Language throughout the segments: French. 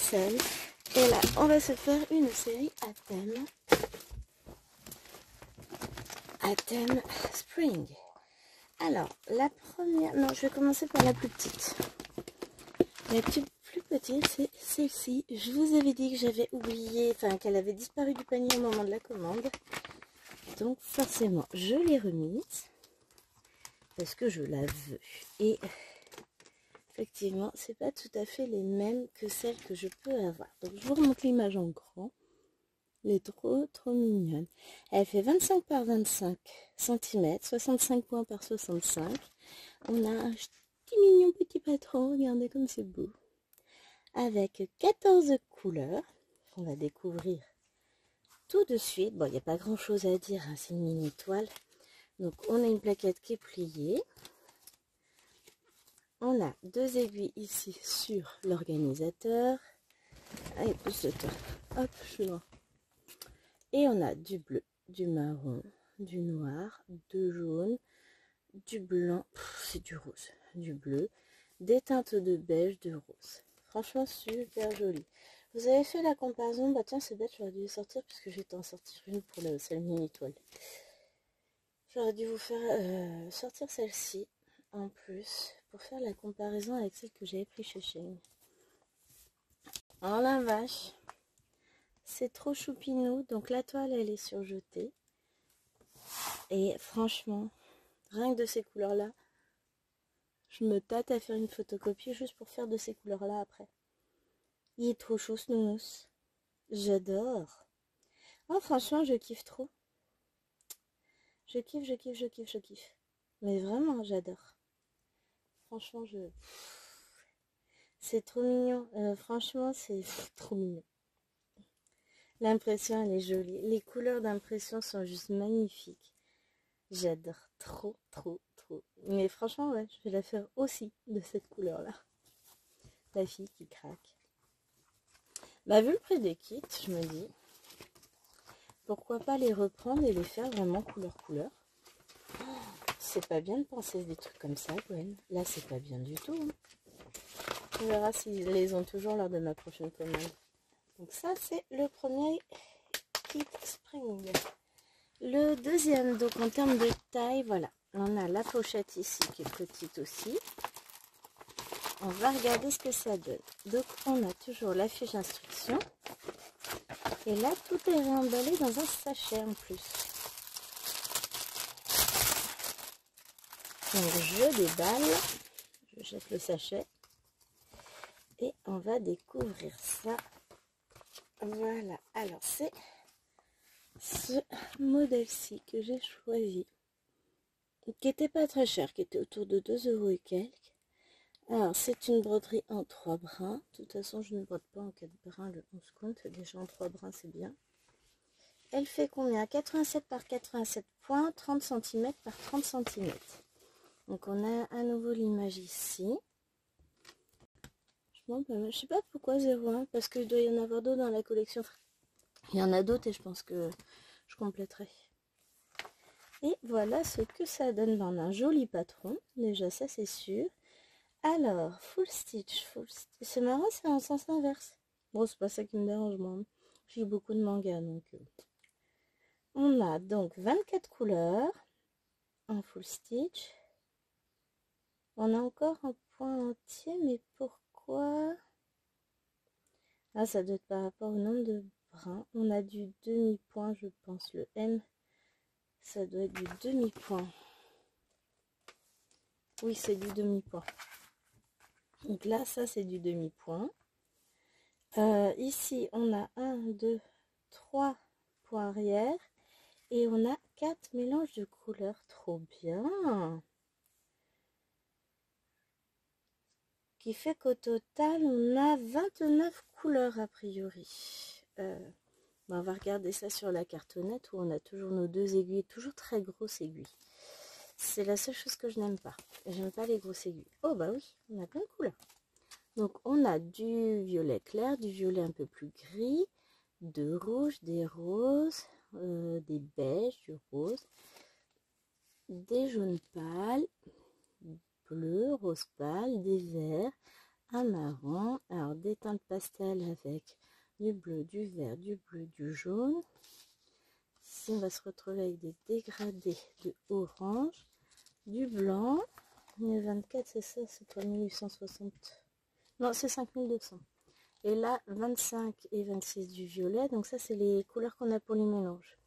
seule. Et là, on va se faire une série à thème spring. Alors, la première... Non, je vais commencer par la plus petite. La plus petite, c'est celle-ci. Je vous avais dit que j'avais oublié, enfin qu'elle avait disparu du panier au moment de la commande. Donc forcément, je l'ai remise. Parce que je la veux. Et effectivement, c'est pas tout à fait les mêmes que celles que je peux avoir. Donc je vous remonte l'image en grand. Elle est trop mignonne. Elle fait 25 par 25 cm, 65 points par 65. On a un petit mignon petit patron, regardez comme c'est beau. Avec 14 couleurs qu'on va découvrir tout de suite. Bon, il n'y a pas grand chose à dire, hein, c'est une mini toile. Donc on a une plaquette qui est pliée. On a deux aiguilles ici sur l'organisateur. Allez, pousse-toi. Hop, je suis loin. Et on a du bleu, du marron, du noir, du jaune, du blanc, c'est du rose, du bleu, des teintes de beige, de rose. Franchement, super joli. Vous avez fait la comparaison, bah tiens, c'est bête, j'aurais dû les sortir puisque je vais t'en sortir une pour celle mini toile. J'aurais dû vous faire sortir celle-ci en plus pour faire la comparaison avec celle que j'avais pris chez Shein. Oh la vache, c'est trop choupinou. Donc la toile elle est surjetée et franchement, rien que de ces couleurs là, je me tâte à faire une photocopie juste pour faire de ces couleurs là après. Il est trop chaud ce nounous, j'adore. Oh franchement je kiffe trop. Je kiffe. Mais vraiment j'adore. Franchement c'est trop mignon. Franchement c'est trop mignon. L'impression elle est jolie. Les couleurs d'impression sont juste magnifiques. J'adore trop. Mais franchement ouais, je vais la faire aussi de cette couleur là. La fille qui craque. Bah vu le prix des kits, je me dis pourquoi pas les reprendre et les faire vraiment couleur. C'est pas bien de penser des trucs comme ça, Gwen. Là c'est pas bien du tout. On verra s'ils les ont toujours lors de ma prochaine commande. Donc ça c'est le premier kit spring. Le deuxième, donc en termes de taille, voilà. On a la pochette ici qui est petite aussi. On va regarder ce que ça donne. Donc on a toujours la fiche d'instruction. Et là tout est réemballé dans un sachet en plus. Donc je déballe. Je jette le sachet. Et on va découvrir ça. Voilà. Alors c'est ce modèle-ci que j'ai choisi. Qui était pas très cher. Qui était autour de 2 € et quelques. Alors, c'est une broderie en 3 brins. De toute façon, je ne brode pas en 4 brins le 11 compte. Déjà en 3 brins, c'est bien. Elle fait combien? 87 par 87 points, 30 cm par 30 cm. Donc, on a à nouveau l'image ici. Je sais pas pourquoi 0,1, parce qu'il doit y en avoir d'autres dans la collection. Il y en a d'autres et je pense que je compléterai. Et voilà ce que ça donne. On a un joli patron. Déjà, ça, c'est sûr. Alors, full stitch. C'est marrant, c'est en sens inverse. Bon, c'est pas ça qui me dérange, moi. J'ai beaucoup de mangas, donc... On a donc 24 couleurs en full stitch. On a encore un point entier, mais pourquoi? Ah, ça doit être par rapport au nombre de brins. On a du demi-point, je pense. Le M, ça doit être du demi-point. Oui, c'est du demi-point. Donc là, ça, c'est du demi-point. Ici, on a 1, 2, 3 points arrière. Et on a 4 mélanges de couleurs. Trop bien. Qui fait qu'au total, on a 29 couleurs a priori. On va regarder ça sur la cartonnette où on a toujours nos deux aiguilles. Toujours très grosses aiguilles. C'est la seule chose que je n'aime pas. J'aime pas les grosses aiguilles. Oh bah oui, on a plein de couleurs. Donc on a du violet clair, du violet un peu plus gris, de rouge, des roses, des beiges, du rose, des jaunes pâles, bleu, rose pâle, des verts, un marron. Alors des teintes pastel avec du bleu, du vert, du bleu, du jaune. Ici on va se retrouver avec des dégradés de orange, du blanc. 1024 c'est ça, c'est 3860. Non, c'est 5200. Et là 25 et 26 du violet. Donc ça c'est les couleurs qu'on a pour les mélanges.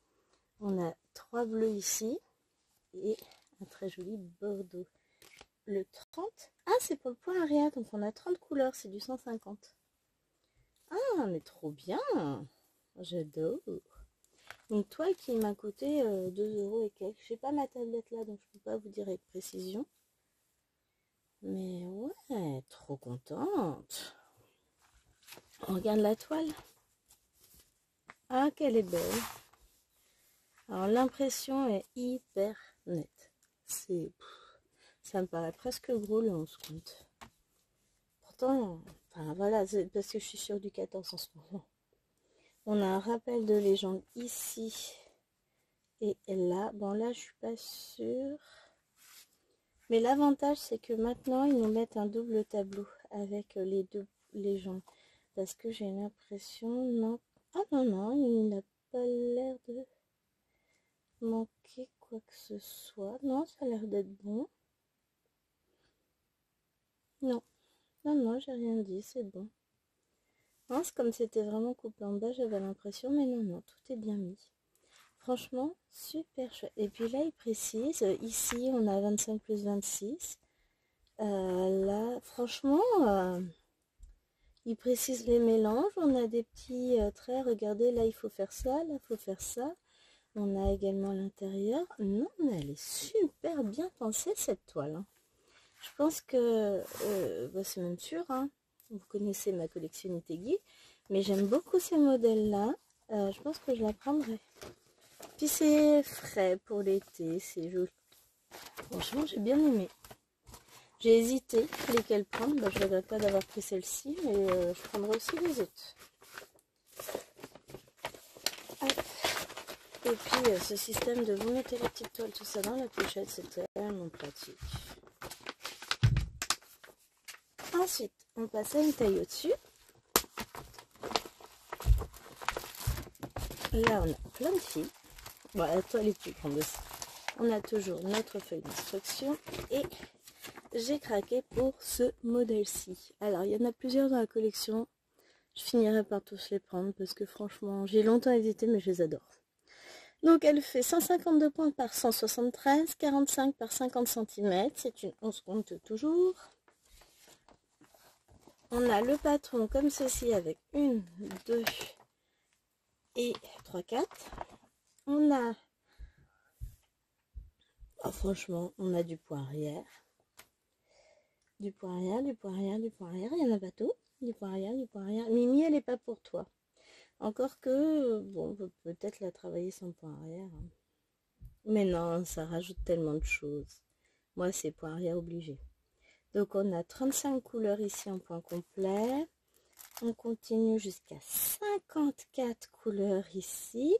On a 3 bleus ici et un très joli bordeaux. Le 30. Ah, c'est pour le point Aria, donc on a 30 couleurs, c'est du 150. Ah, mais trop bien. J'adore. Donc toi qui m'a coûté 2 euros et quelques. J'ai pas ma tablette là, donc je peux pas vous dire avec précision. Mais ouais, trop contente. On regarde la toile. Ah, qu'elle est belle. Alors l'impression est hyper nette. Ça me paraît presque gros le 11 compte. Pourtant, enfin voilà, c'est parce que je suis sûre du 14 en ce moment. On a un rappel de légende ici et là. Bon là, je suis pas sûre. Mais l'avantage, c'est que maintenant, ils nous mettent un double tableau avec les deux légendes. Parce que j'ai l'impression, non. Ah non, non, il n'a pas l'air de manquer quoi que ce soit. Non, ça a l'air d'être bon. Non, non, non, j'ai rien dit, c'est bon. Hein, c'est comme c'était vraiment coupé en bas, j'avais l'impression, mais non, non, tout est bien mis. Franchement, super chouette. Et puis là, il précise, ici, on a 25 plus 26. Là, franchement, il précise les mélanges. On a des petits traits. Regardez, là, il faut faire ça, là, il faut faire ça. On a également l'intérieur. Non, mais elle est super bien pensée, cette toile. Hein. Je pense que, bah, c'est même sûr, hein. Vous connaissez ma collection Itegi, mais j'aime beaucoup ces modèles-là. Je pense que je la prendrai. Puis c'est frais pour l'été, c'est joli. Franchement, j'ai bien aimé. J'ai hésité lesquelles prendre. Bah, je ne regrette pas d'avoir pris celle-ci, mais je prendrai aussi les autres. Hop. Et puis ce système de vous mettez les petites toiles, tout ça dans la pochette, c'est tellement pratique. Ensuite, on passe à une taille au-dessus. Là, on a plein de fils. Bon, la toile est plus grande aussi. On a toujours notre feuille d'instruction et j'ai craqué pour ce modèle-ci. Alors, il y en a plusieurs dans la collection. Je finirai par tous les prendre parce que franchement, j'ai longtemps hésité, mais je les adore. Donc, elle fait 152 points par 173, 45 par 50 cm. C'est une 11 compte toujours. On a le patron comme ceci avec 1, 2 et 3, 4. On a, oh, franchement, on a du point arrière. Du point arrière, du point arrière, du point arrière. Il y en a pas tout. Du point arrière, du point arrière. Mimi, elle n'est pas pour toi. Encore que, bon, on peut peut-être la travailler sans point arrière. Hein. Mais non, ça rajoute tellement de choses. Moi, c'est point arrière obligé. Donc, on a 35 couleurs ici en point complet. On continue jusqu'à 54 couleurs ici.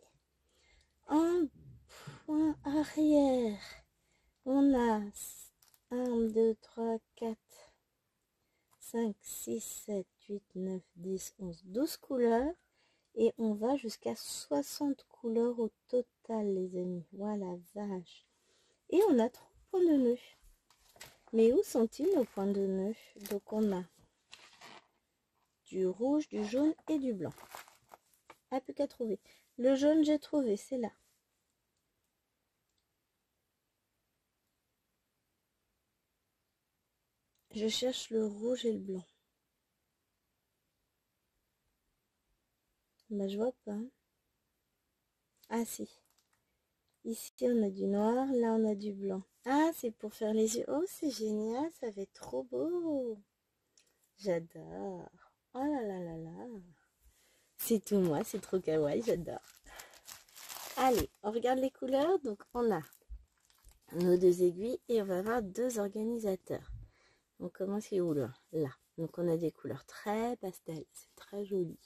En point arrière, on a 1, 2, 3, 4, 5, 6, 7, 8, 9, 10, 11, 12 couleurs. Et on va jusqu'à 60 couleurs au total, les amis. Voilà, vache. Et on a 3 points de nœud. Mais où sont-ils nos points de nœud? Donc on a du rouge, du jaune et du blanc. Ah, plus qu'à trouver. Le jaune, j'ai trouvé, c'est là. Je cherche le rouge et le blanc. Bah, je vois pas. Ah, si. Ici, on a du noir. Là, on a du blanc. Ah, c'est pour faire les yeux. Oh, c'est génial. Ça va être trop beau. J'adore. Oh là là là là. C'est tout moi. C'est trop kawaii. J'adore. Allez, on regarde les couleurs. Donc, on a nos 2 aiguilles et on va avoir 2 organisateurs. On commence où là? Là. Donc, on a des couleurs très pastel. C'est très joli.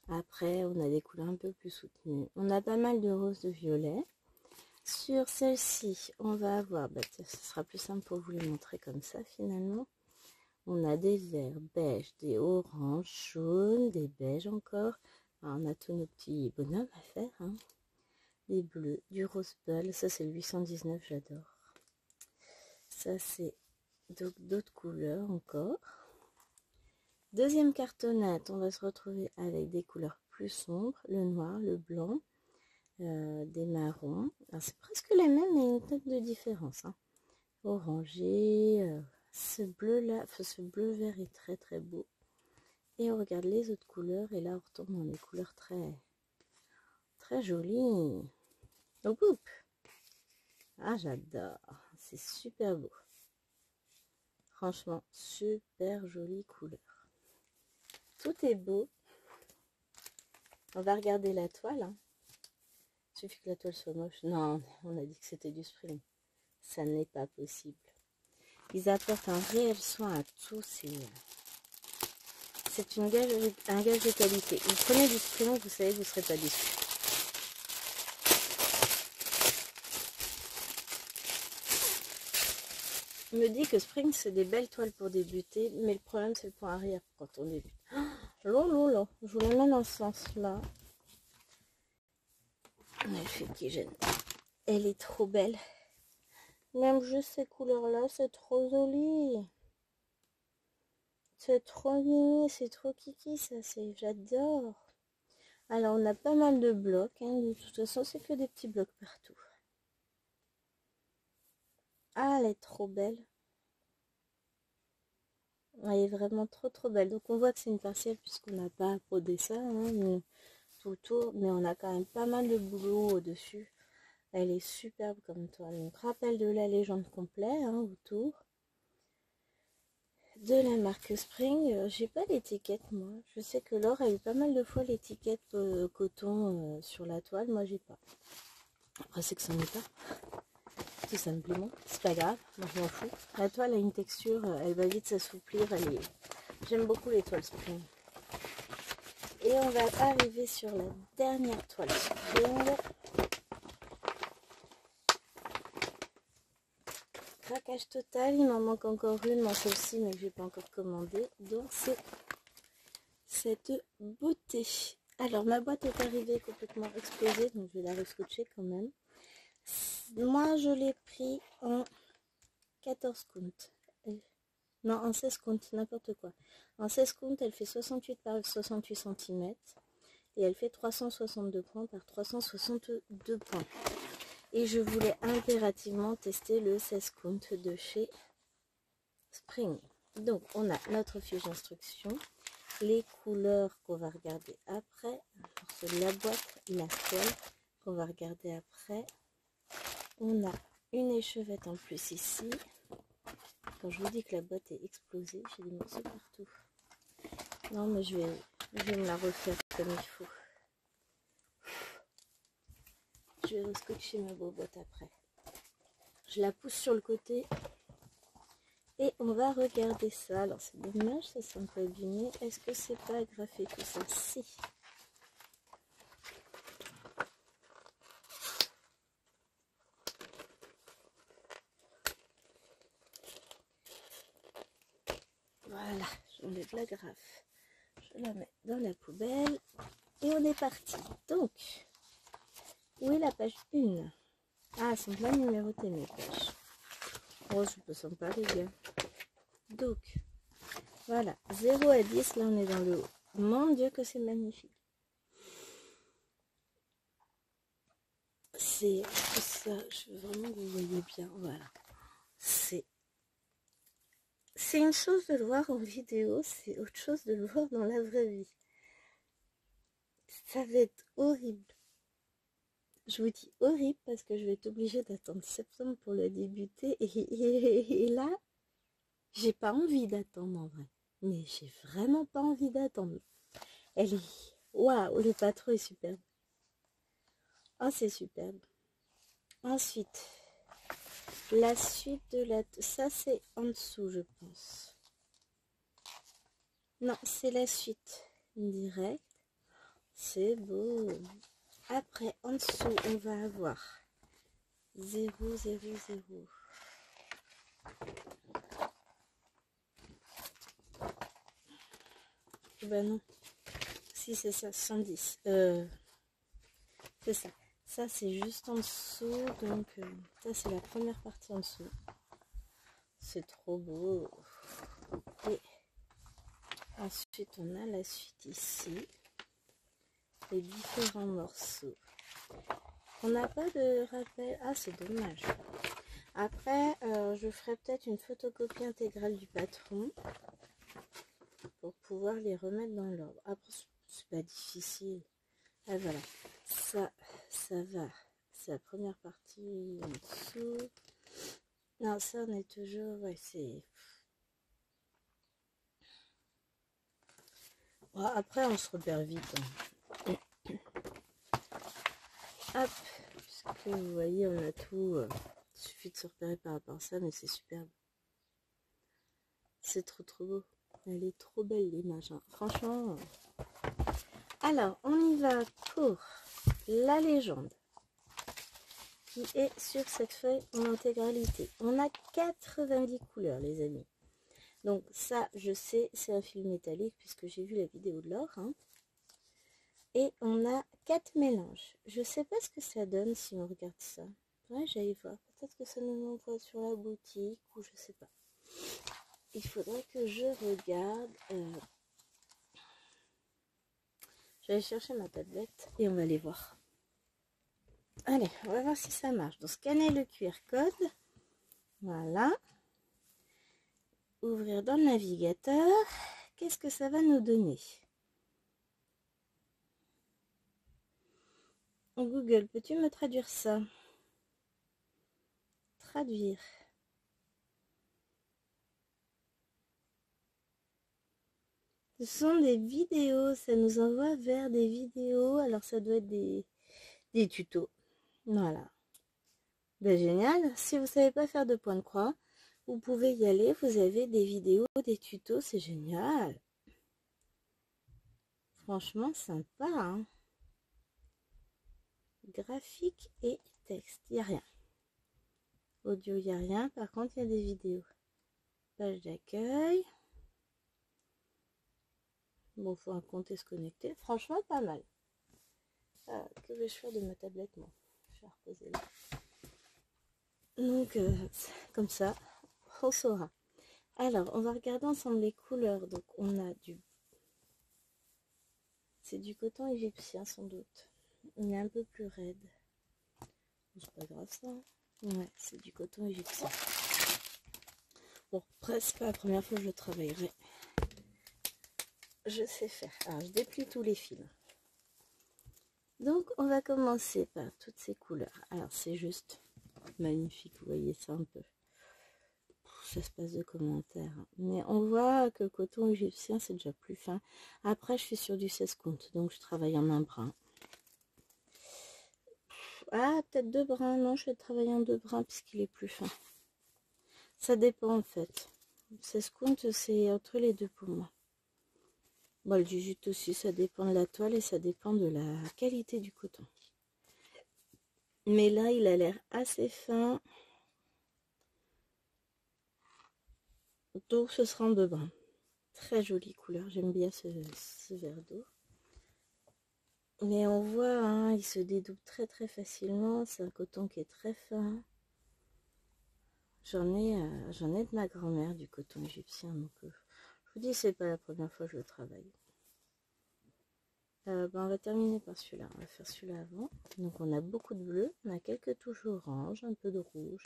Après, on a des couleurs un peu plus soutenues. On a pas mal de rose, de violet. Sur celle-ci, on va avoir, bah, ce sera plus simple pour vous les montrer comme ça finalement. On a des verts, beiges, des oranges, jaunes, des beiges encore. Alors, on a tous nos petits bonhommes à faire. Hein. Des bleus, du rose ball. Ça, c'est le 819, j'adore. Ça, c'est d'autres couleurs encore. Deuxième cartonnette, on va se retrouver avec des couleurs plus sombres. Le noir, le blanc, des marrons. C'est presque les mêmes, mais une teinte de différence. Hein. Orangé, ce bleu là, ce bleu vert est très très beau. Et on regarde les autres couleurs et là on retombe dans des couleurs très jolies. Oh, boum. Ah, j'adore, c'est super beau. Franchement, super jolie couleur. Tout est beau. On va regarder la toile. Hein. Il suffit que la toile soit moche. Non, on a dit que c'était du spring. Ça n'est pas possible. Ils apportent un réel soin à tous. C'est un gage de qualité. Vous prenez du spring, vous savez, vous ne serez pas déçus. On me dit que Spring, c'est des belles toiles pour débuter, mais le problème, c'est le point arrière quand on débute. Lolo, je vous la mets dans ce sens-là. Elle fait qui gêne. Elle est trop belle. Même juste ces couleurs-là, c'est trop joli. C'est trop mimi, c'est trop kiki, ça, j'adore. Alors, on a pas mal de blocs. Hein. De toute façon, c'est que des petits blocs partout. Ah, elle est trop belle. Elle est vraiment trop belle. Donc, on voit que c'est une partielle puisqu'on n'a pas brodé ça hein, tout autour. Mais on a quand même pas mal de boulot au-dessus. Elle est superbe comme toile. Donc, rappel de la légende complète hein, autour. De la marque Spring, j'ai pas l'étiquette moi. Je sais que Laure a eu pas mal de fois l'étiquette coton sur la toile. Moi, j'ai pas. Après, c'est que ça n'est pas. Tout simplement. C'est pas grave. Moi, je m'en fous. La toile a une texture, elle va vite s'assouplir. J'aime beaucoup les toiles Spring. Et on va arriver sur la dernière toile Spring. Craquage total, il m'en manque encore une dans celle-ci, mais que j'ai pas encore commandé. Donc c'est cette beauté. Alors ma boîte est arrivée complètement explosée, donc je vais la rescotcher quand même. Moi je l'ai pris en 14 comptes. Non, en 16 comptes, n'importe quoi. En 16 comptes, elle fait 68 par 68 cm. Et elle fait 362 points par 362 points. Et je voulais impérativement tester le 16 comptes de chez Spring. Donc, on a notre fiche d'instruction, les couleurs qu'on va regarder après, la boîte, la toile qu'on va regarder après. On a une échevette en plus ici. Quand je vous dis que la boîte est explosée, j'ai des morceaux partout. Non, mais je vais me la refaire comme il faut. Je vais rescotcher ma boîte après. Je la pousse sur le côté. Et on va regarder ça. Alors c'est dommage, ça c'est un peu abîmé. Est-ce que c'est pas agrafé tout ça? Si. Voilà, j'enlève la grafe. Je la mets dans la poubelle. Et on est parti. Donc, où est la page 1? Ah, elles sont bien numérotées mes pages. Oh, je peux s'en pas les gars. Donc, voilà, 0 à 10, là on est dans le haut. Mon Dieu que c'est magnifique. C'est ça, je veux vraiment que vous voyez bien, voilà. C'est une chose de le voir en vidéo, c'est autre chose de le voir dans la vraie vie. Ça va être horrible. Je vous dis horrible parce que je vais être obligée d'attendre septembre pour le débuter. Et là, j'ai pas envie d'attendre en vrai. Mais j'ai vraiment pas envie d'attendre. Elle est... Waouh, le patron est superbe. Oh, c'est superbe. Ensuite, la suite de la... Ça, c'est en dessous, je pense. Non, c'est la suite. Direct. C'est beau. Après, en dessous, on va avoir 0, 0, 0. Bah non. Si, c'est ça, 110. C'est ça. Ça, c'est juste en dessous. Donc, ça, c'est la première partie en dessous. C'est trop beau. Et ensuite, on a la suite ici. Les différents morceaux. On n'a pas de rappel. Ah, c'est dommage. Après, je ferai peut-être une photocopie intégrale du patron pour pouvoir les remettre dans l'ordre. Après, c'est pas difficile. Ah, voilà. Ça va. C'est la première partie en dessous. Non, ça, on est toujours... Ouais, c'est... Bon, après, on se repère vite. Hein. Hop. Puisque vous voyez, on a tout... il suffit de se repérer par rapport à ça, mais c'est superbe. C'est trop beau. Elle est trop belle, l'image. Hein. Franchement... Alors, on y va pour la légende qui est sur cette feuille en intégralité. On a 90 couleurs, les amis. Donc ça, je sais, c'est un fil métallique puisque j'ai vu la vidéo de l'or. Hein. Et on a 4 mélanges. Je sais pas ce que ça donne si on regarde ça. Ouais, j'allais voir. Peut-être que ça nous envoie sur la boutique ou je sais pas. Il faudrait que je regarde... Je vais aller chercher ma tablette et on va aller voir. Allez, on va voir si ça marche. Donc, scanner le QR code. Voilà. Ouvrir dans le navigateur. Qu'est-ce que ça va nous donner? Google, peux-tu me traduire ça? Traduire. Ce sont des vidéos. Ça nous envoie vers des vidéos. Alors, ça doit être des tutos. Voilà. Ben, génial. Si vous ne savez pas faire de point de croix, vous pouvez y aller. Vous avez des vidéos, des tutos. C'est génial. Franchement, sympa. Hein. Graphique et texte. Il n'y a rien. Audio, il n'y a rien. Par contre, il y a des vidéos. Page d'accueil. Bon, faut un compte et se connecter. Franchement, pas mal. Que vais-je faire de ma tablette, moi? Je vais la reposer là. Donc, comme ça, on saura. Alors, on va regarder ensemble les couleurs. Donc, on a du... C'est du coton égyptien, sans doute. Il est un peu plus raide. C'est pas grave, ça. Ouais, c'est du coton égyptien. Bon, presque pas la première fois que je travaillerai. Je sais faire. Alors, je déplie tous les fils. Donc, on va commencer par toutes ces couleurs. Alors, c'est juste magnifique. Vous voyez ça un peu. Ça se passe de commentaires. Mais on voit que le coton égyptien, c'est déjà plus fin. Après, je suis sur du 16 comptes. Donc, je travaille en un brin. Ah, peut-être 2 brins. Non, je vais travailler en 2 brins puisqu'il est plus fin. Ça dépend, en fait. 16 comptes, c'est entre les deux pour moi. Bon, le jute aussi, ça dépend de la toile et ça dépend de la qualité du coton. Mais là, il a l'air assez fin. Donc, ce sera en 2 brins. Très jolie couleur. J'aime bien ce vert d'eau. Mais on voit, hein, il se dédouble très très facilement. C'est un coton qui est très fin. J'en ai de ma grand-mère du coton égyptien. Donc, je vous dis, c'est pas la première fois que je le travaille. Ben, on va terminer par celui-là. On va faire celui-là avant. Donc, on a beaucoup de bleu. On a quelques touches orange, un peu de rouge,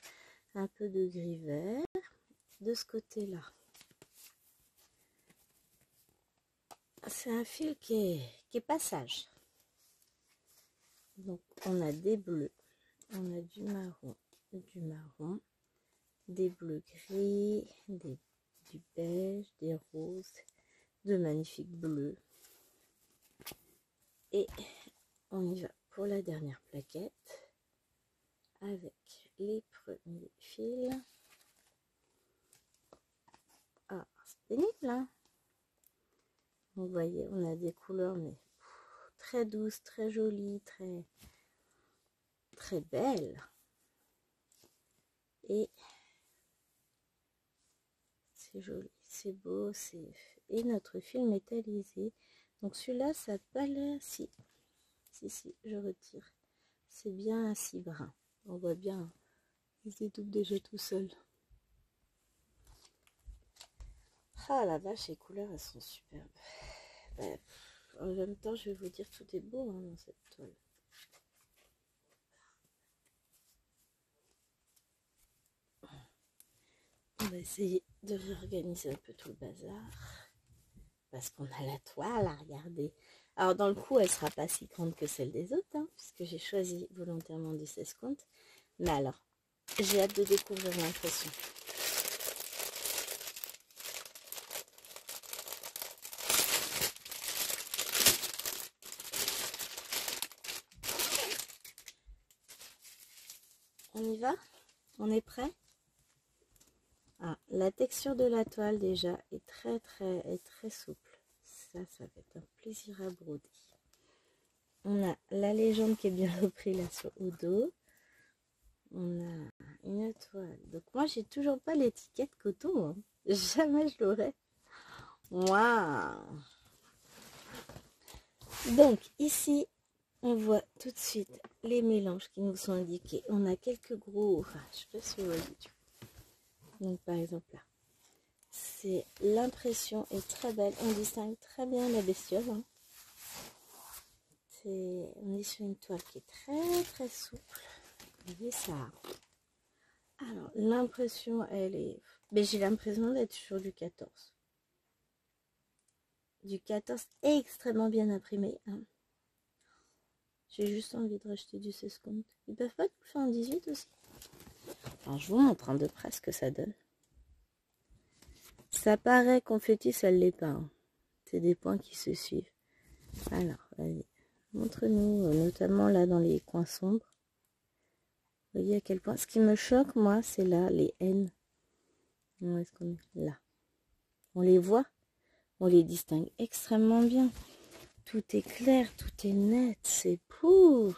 un peu de gris vert. De ce côté-là, c'est un fil qui est passage. Donc, on a des bleus, on a du marron, des bleus gris, du beige, des roses, de magnifiques bleus. Et on y va pour la dernière plaquette avec les premiers fils. Ah, c'est pénible, hein? Vous voyez, on a des couleurs, mais très douces, très jolies, très belles. Et c'est joli, c'est beau, c'est et notre fil métallisé. Donc celui-là, ça n'a pas l'air... Si, je retire. C'est bien assis brun. On voit bien, il se dédouble déjà tout seul. Ah la vache, les couleurs, elles sont superbes. En même temps, je vais vous dire, tout est beau hein, dans cette toile. On va essayer de réorganiser un peu tout le bazar. Parce qu'on a la toile à regarder. Alors dans le coup, elle ne sera pas si grande que celle des autres, hein, puisque j'ai choisi volontairement du 16 comptes. Mais alors, j'ai hâte de découvrir l'impression. On y va? On est prêt? Ah, la texture de la toile déjà est très souple. Ça va être un plaisir à broder. On a la légende qui est bien reprise là sur au dos. On a une toile. Donc moi j'ai toujours pas l'étiquette coton. Hein. Jamais je l'aurai. Waouh! Donc ici on voit tout de suite les mélanges qui nous sont indiqués. On a quelques gros. Enfin, je sais pas si vous voyez. Donc par exemple là. C'est l'impression est très belle. On distingue très bien la bestiole. Hein. On est sur une toile qui est très souple. Vous voyez ça. Alors l'impression elle est. Mais j'ai l'impression d'être sur du 14. Du 14 extrêmement bien imprimé. Hein. J'ai juste envie de racheter du 16 comptes. Ils peuvent pas tout le faire en 18 aussi. Alors je vous montre de près ce que ça donne. Ça paraît confetti, ça ne l'est pas. Hein. C'est des points qui se suivent. Alors, vas-y. Montre-nous, notamment là dans les coins sombres. Vous voyez à quel point. Ce qui me choque, moi, c'est là, les N. Où est-ce qu'on est? Là. On les voit. On les distingue extrêmement bien. Tout est clair, tout est net. C'est pouf.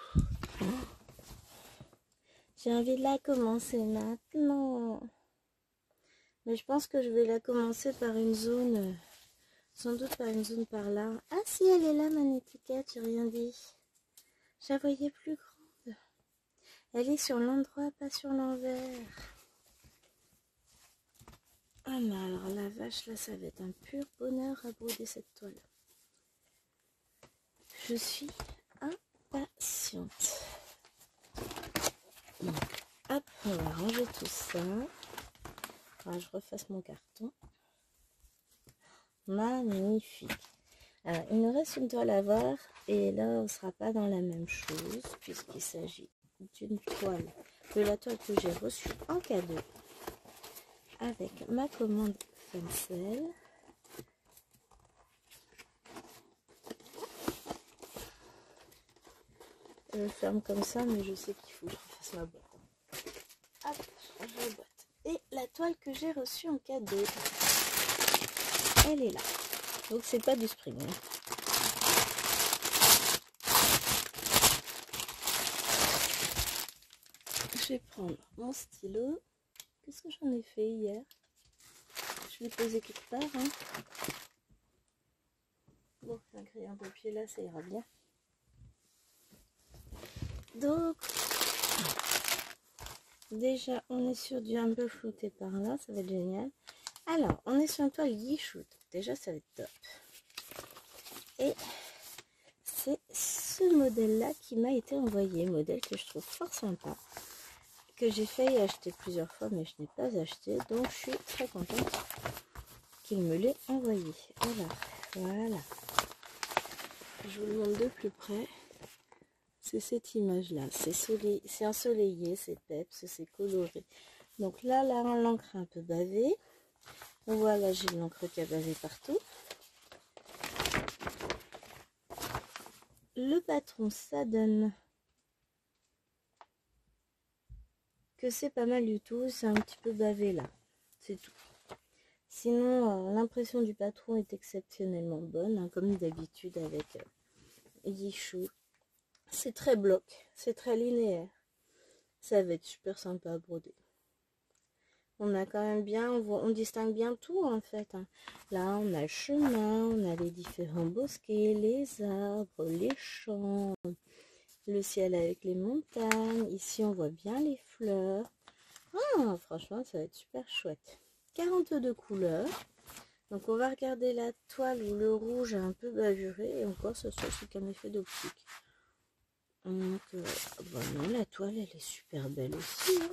J'ai envie de la commencer maintenant. Mais je pense que je vais la commencer par une zone, sans doute par une zone par là. Ah si, elle est là, mon étiquette, j'ai rien dit. Je la voyais plus grande. Elle est sur l'endroit, pas sur l'envers. Ah mais alors la vache, là, ça va être un pur bonheur à broder cette toile. Je suis impatiente. Donc, hop, on va ranger tout ça. Alors, je refasse mon carton. Magnifique. Alors, il nous reste une toile à voir et là, on ne sera pas dans la même chose puisqu'il s'agit d'une toile, de la toile que j'ai reçue en cadeau avec ma commande Fencel. Je ferme comme ça, mais je sais qu'il faut que je refasse ma boîte. Hop, je range la boîte. Et la toile que j'ai reçue en cadeau, elle est là. Donc c'est pas du spring. Hein. Je vais prendre mon stylo. Qu'est-ce que j'en ai fait hier? Je l'ai posé quelque part. Hein. Bon, un crayon papier là, ça ira bien. Donc, déjà, on est sur du un peu flouté par là, ça va être génial. Alors, on est sur une toile Guichout. Déjà, ça va être top. Et c'est ce modèle-là qui m'a été envoyé. Modèle que je trouve fort sympa. Que j'ai failli acheter plusieurs fois, mais je n'ai pas acheté. Donc, je suis très contente qu'il me l'ait envoyé. Alors, voilà. Je vous le montre de plus près. C'est cette image-là. C'est ensoleillé, c'est peps, c'est coloré. Donc là, l'encre un peu bavée. On voit là, j'ai l'encre qui a bavé partout. Le patron, ça donne que c'est pas mal du tout. C'est un petit peu bavé là. C'est tout. Sinon, l'impression du patron est exceptionnellement bonne, hein, comme d'habitude avec Guichout. C'est très bloc, c'est très linéaire. Ça va être super sympa à broder. on a quand même bien, on distingue bien tout en fait. Hein. Là, on a le chemin, on a les différents bosquets, les arbres, les champs, le ciel avec les montagnes. Ici, on voit bien les fleurs. Ah, franchement, ça va être super chouette. 42 couleurs. Donc, on va regarder la toile où le rouge a un peu bavuré. Et encore, ce soit qu'un effet d'optique. Donc, non, la toile, elle est super belle aussi. Hein.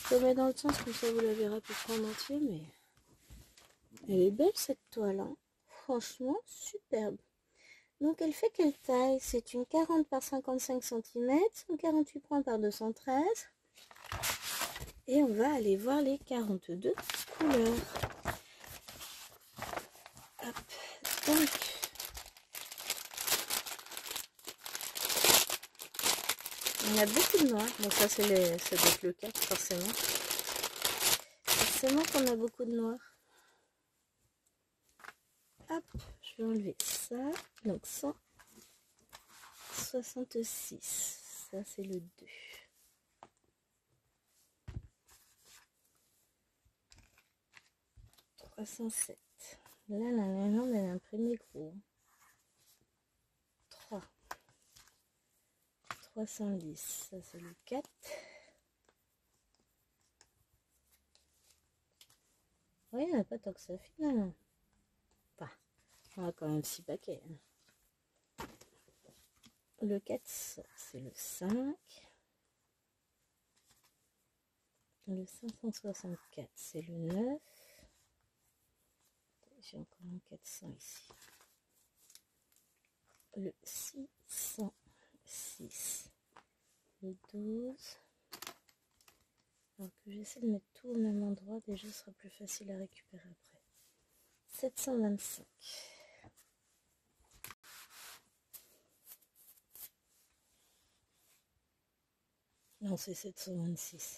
Je la mets dans le sens, comme ça, vous la verrez à peu près en entier. Mais elle est belle, cette toile. Hein. Franchement, superbe. Donc, elle fait quelle taille? C'est une 40 par 55 cm, 148 points par 213. Et on va aller voir les 42 couleurs. Hop. Donc, on a beaucoup de noir. Bon, ça, ça doit être le cas, forcément. Forcément qu'on a beaucoup de noir. Hop, je vais enlever ça. Donc, 166. Ça, c'est le 2. 307. Là, la légende, elle est imprimée gros. 3. 310. Ça, c'est le 4. Oui, il n'y en a pas tant que ça, finalement. Enfin, on a quand même 6 paquets. Hein. Le 4, c'est le 5. Le 564, c'est le 9. J'ai encore un 400 ici. Le 606. Le 12. Alors que j'essaie de mettre tout au même endroit, déjà ce sera plus facile à récupérer après. 725. Non, c'est 726.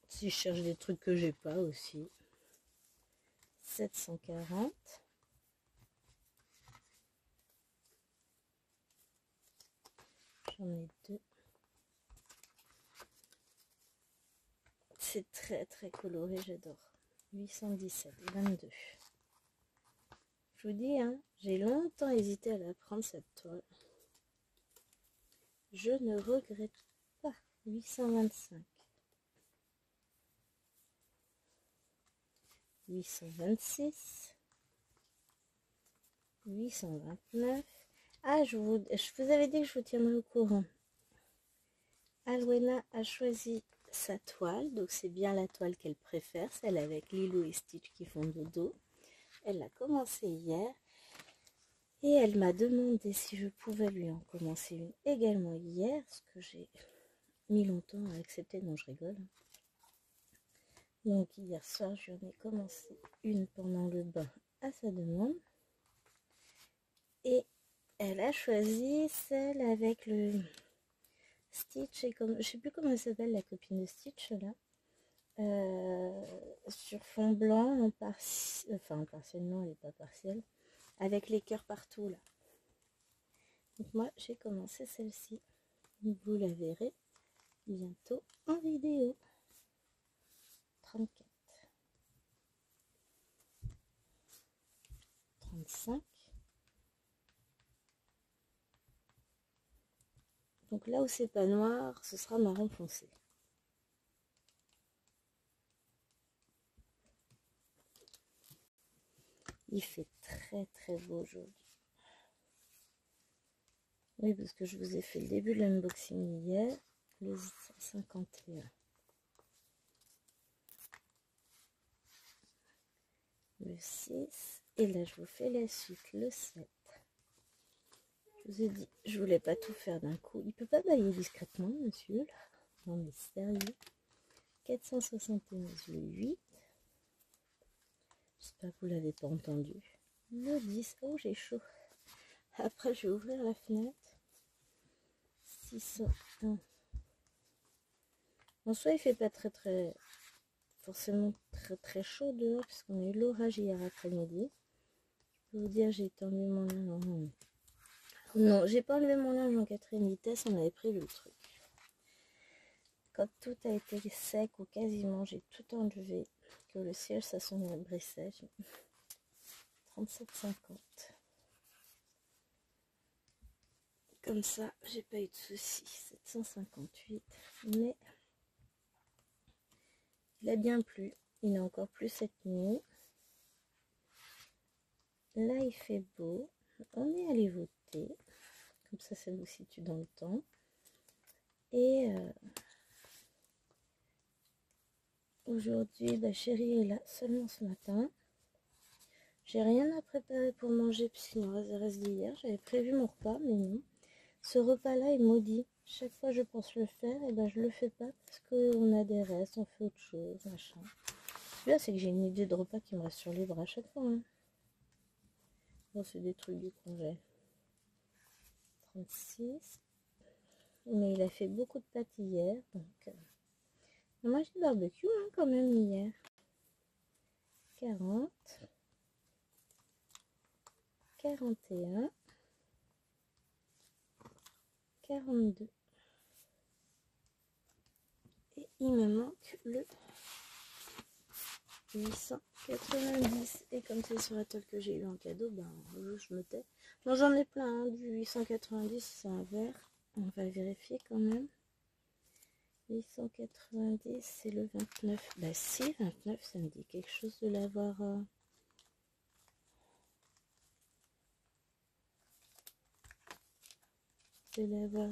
Si je cherche des trucs que j'ai pas aussi. 740. J'en ai 2. C'est très très coloré, j'adore. 817, 22. Je vous dis, hein, j'ai longtemps hésité à la prendre cette toile. Je ne regrette pas. 825. 826. 829. Ah, je vous avais dit que je vous tiendrais au courant. Alwena a choisi sa toile, donc c'est bien la toile qu'elle préfère, celle avec Lilo et Stitch qui font dodo. Elle a commencé hier et elle m'a demandé si je pouvais lui en commencer une également hier, ce que j'ai mis longtemps à accepter, non je rigole. Donc hier soir, j'en ai commencé une pendant le bain à sa demande. Et elle a choisi celle avec le Stitch. Et comme, je sais plus comment elle s'appelle, la copine de Stitch là. Sur fond blanc, en partiellement, elle n'est pas partielle. Avec les cœurs partout là. Donc moi, j'ai commencé celle-ci. Vous la verrez bientôt en vidéo. 34. 35. Donc là où c'est pas noir, ce sera marron foncé. Il fait très très beau aujourd'hui. Oui, parce que je vous ai fait le début de l'unboxing hier, le 151. Le 6. Et là, je vous fais la suite, le 7. Je vous ai dit, je voulais pas tout faire d'un coup. Il peut pas bailler discrètement, monsieur. Non, mais sérieux. 471, le 8. J'espère que vous l'avez pas entendu. Le 10. Oh, j'ai chaud. Après, je vais ouvrir la fenêtre. 601. En soi, il fait pas forcément très chaud dehors, puisqu'on a eu l'orage hier après-midi. Je peux vous dire, j'ai enlevé mon linge. Non, j'ai pas enlevé mon linge en 4ème vitesse, on avait prévu le truc. quand tout a été sec ou quasiment, j'ai tout enlevé, que le siège s'assombrissait. 37,50. Comme ça, j'ai pas eu de soucis. 758. Mais il a bien plu. Il a encore plu cette nuit. Là, il fait beau. On est allé voter. Comme ça vous situe dans le temps. Et aujourd'hui, chérie est là seulement ce matin. J'ai rien à préparer pour manger puisqu'il nous reste d'hier. J'avais prévu mon repas, mais non. Ce repas-là est maudit. Chaque fois je pense le faire, et je le fais pas parce qu'on a des restes, on fait autre chose, machin. Là, c'est que j'ai une idée de repas qui me reste sur les bras à chaque fois. Hein. Bon, c'est des trucs du congé. 36. Mais il a fait beaucoup de pâtes hier, donc... Moi, j'ai barbecue hein, quand même hier. 40. 41. 42. Et il me manque le 890. Et comme c'est sur Atoll que j'ai eu en cadeau, je me tais. Bon, j'en ai plein, hein, du 890, c'est un vert. On va vérifier quand même. 890, c'est le 29. Bah si, 29, ça me dit quelque chose de l'avoir...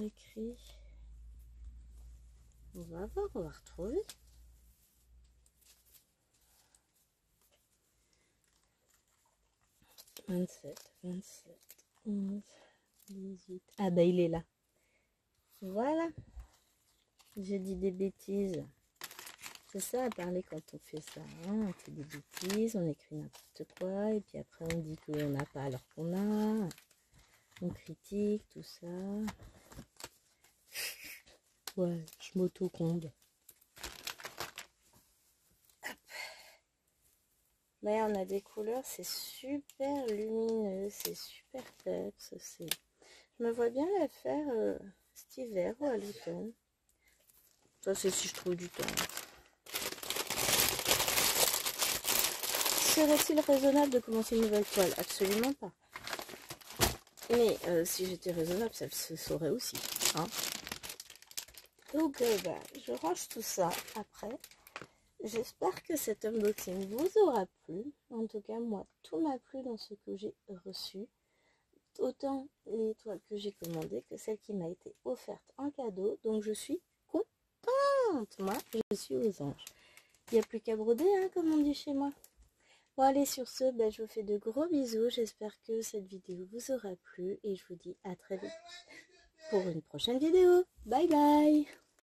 écrit. On va voir, on va retrouver. « 27, 11, 18... » Ah bah il est là. Voilà. J'ai dit des bêtises. C'est ça à parler quand on fait ça. Hein. On fait des bêtises, on écrit n'importe quoi. Et puis après on dit qu'on n'a pas alors qu'on a. On critique, tout ça. Ouais, je m'auto-comble. Mais on a des couleurs, c'est super lumineux, c'est super peps. Je me vois bien la faire cet hiver ou à l'automne. Ça, c'est si je trouve du temps. Serait-il raisonnable de commencer une nouvelle toile? Absolument pas. Mais si j'étais raisonnable, ça se saurait aussi. Hein. Donc, je range tout ça après. J'espère que cet unboxing vous aura plu. En tout cas, moi, tout m'a plu dans ce que j'ai reçu. Autant les toiles que j'ai commandées que celle qui m'a été offerte en cadeau. Donc, je suis contente. Moi, je suis aux anges. Il n'y a plus qu'à broder, hein, comme on dit chez moi. Bon, allez, sur ce, je vous fais de gros bisous. J'espère que cette vidéo vous aura plu. Et je vous dis à très vite pour une prochaine vidéo. Bye bye!